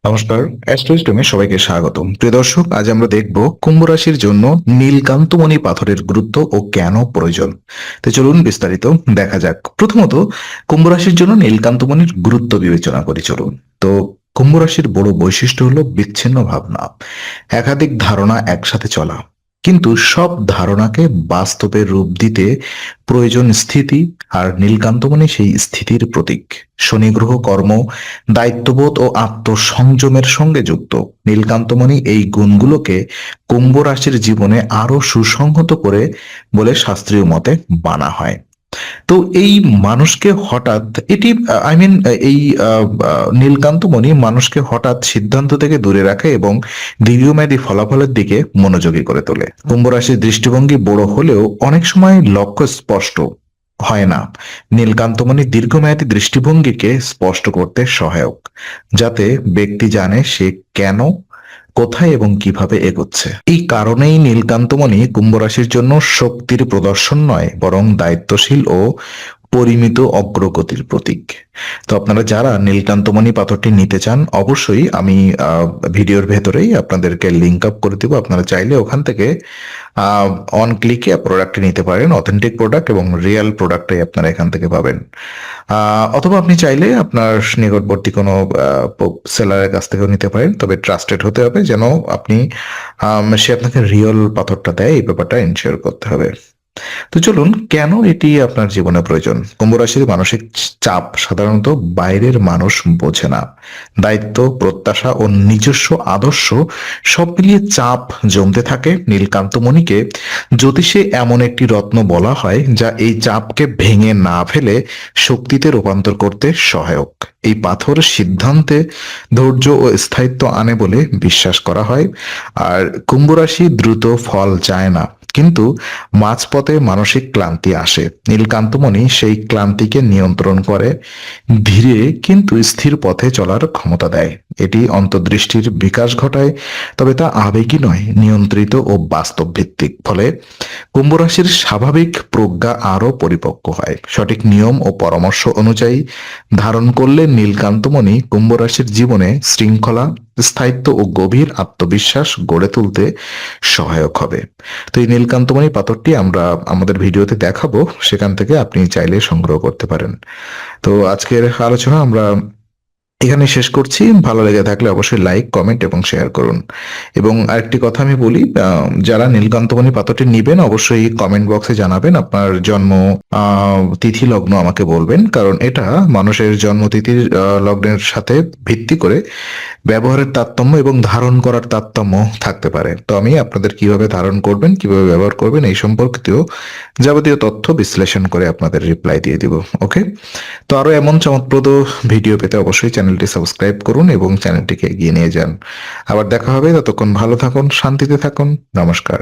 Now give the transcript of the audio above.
নমস্কার, অ্যাস্ট্রোইস্টমে সবাইকে স্বাগতম। প্রিয় দর্শক, আজ আমরা দেখব কুম্ভ রাশির জন্য নীলকান্তমণি পাথরের গুরুত্ব ও কেন প্রয়োজন। তো চলুন বিস্তারিত দেখা যাক। প্রথমত, কুম্ভ রাশির জন্য নীলকান্তমণির গুরুত্ব বিবেচনা করি চলুন। তো কুম্ভ রাশির বড় বৈশিষ্ট্য হলো বিচ্ছিন্ন ভাবনা, একাধিক ধারণা একসাথে চলা। কিন্তু সব ধারণাকে বাস্তবে রূপ দিতে প্রয়োজন স্থিতি, আর নীলকান্তমণি সেই স্থিতির প্রতীক। শনি গ্রহ কর্ম, দায়িত্ববোধ ও আত্মসংযমের সঙ্গে যুক্ত। নীলকান্তমণি এই গুণগুলোকে কুম্ভ রাশির জীবনে আরো সুসংহত করে বলে শাস্ত্রীয় মতে মানা হয়। তো এই মানুষকে হঠাৎ এটি আই মিন এই নীলকান্তমণি মানুষকে হঠাৎ সিদ্ধান্ত থেকে দূরে রাখে এবং দীর্ঘমেয়াদী ফলাফলের দিকে মনোযোগী করে তোলে। কুম্ভ রাশির দৃষ্টিভঙ্গি বড় হলেও অনেক সময় লক্ষ্য স্পষ্ট হয় না। নীলকান্তমণি দীর্ঘমেয়াদী দৃষ্টিভঙ্গিকে স্পষ্ট করতে সহায়ক, যাতে ব্যক্তি জানে সে কেন, কোথায় এবং কিভাবে এগোচ্ছে। এই কারণেই নীলকান্তমণি কুম্ভ রাশির জন্য শক্তির প্রদর্শন নয়, বরং দায়িত্বশীল ও পরিমিত অগ্রগতির প্রতীক। তো আপনারা যারা নীলকান্তমণি পাথরটি নিতে চান, অবশ্যই আমি ভিডিওর ভেতরেই আপনাদেরকে লিঙ্ক আপ করে দিব। আপনারা চাইলে ওখান থেকে অন ক্লিকে প্রোডাক্টটি নিতে পারেন। অথেন্টিক প্রোডাক্ট এবং রিয়েল প্রোডাক্টটাই আপনারা এখান থেকে পাবেন। অথবা আপনি চাইলে আপনার নিকটবর্তী কোনো সেলারের কাছ থেকেও নিতে পারেন, তবে ট্রাস্টেড হতে হবে, যেন আপনি সে আপনাকে রিয়েল পাথরটা দেয়, এই ব্যাপারটা এনশিওর করতে হবে। তো চলুন, কেন এটি আপনার জীবনে প্রয়োজন। কুম্ভ রাশির মানসিক চাপ সাধারণত বাইরের মানুষ বোঝে না। দায়িত্ব, প্রত্যাশা ও নিজস্ব আদর্শ সব মিলিয়ে চাপ জমতে থাকে। নীলকান্তমণিকে জ্যোতিষে এমন একটি রত্ন বলা হয় যা এই চাপকে ভেঙে না ফেলে শক্তিতে রূপান্তর করতে সহায়ক। এই পাথর সিদ্ধান্তে ধৈর্য ও স্থায়িত্ব আনে বলে বিশ্বাস করা হয়। আর কুম্ভ রাশি দ্রুত ফল চায় না, কিন্তু মাঝপথে মানসিক ক্লান্তি আসে। নীলকান্তমণি সেই ক্লান্তিকে নিয়ন্ত্রণ করে, ধীরে কিন্তু স্থির পথে চলার ক্ষমতা দেয়। এটি অন্তর্দৃষ্টির বিকাশ ঘটায়, তবে তা আবেগী নয়, নিয়ন্ত্রিত ও বাস্তব ভিত্তিক। ফলে কুম্ভ রাশির স্বাভাবিক প্রজ্ঞা আরো পরিপক্ক হয়। সঠিক নিয়ম ও পরামর্শ অনুযায়ী ধারণ করলে নীলকান্তমণি কুম্ভ রাশির জীবনে শৃঙ্খলা, স্থায়িত্ব ও গভীর আত্মবিশ্বাস গড়ে তুলতে সহায়ক হবে। তো এই নীলকান্তমণি পাথরটি আমরা আমাদের ভিডিওতে দেখাবো, সেখান থেকে আপনি চাইলে সংগ্রহ করতে পারেন। তো আজকের আলোচনা আমরা এখানে শেষ করছি। ভালো লেগে থাকলে অবশ্যই লাইক, কমেন্ট এবং শেয়ার করুন। এবং আরেকটি কথা আমি বলি, যারা নীলকান্তমণি পাথরটি নিবেন অবশ্যই কমেন্ট বক্সে জানাবেন আপনার জন্ম তিথি লগ্ন আমাকে বলবেন, কারণ এটা মানুষের জন্মতিথির লগ্নের সাথে ভিত্তি করে ব্যবহারের তারতম্য এবং ধারণ করার তারতম্য থাকতে পারে। তো আমি আপনাদের কিভাবে ধারণ করবেন, কিভাবে ব্যবহার করবেন এই সম্পর্কিত যাবতীয় তথ্য বিশ্লেষণ করে আপনাদের রিপ্লাই দিয়ে দিব। ওকে, তো আরো এমন চমকপ্রদ ভিডিও পেতে অবশ্যই চ্যানেলটি সাবস্ক্রাইব করুন এবং চ্যানেলটিকে এগিয়ে নিয়ে যান। আবার দেখা হবে, ততক্ষণ ভালো থাকুন, শান্তিতে থাকুন। নমস্কার।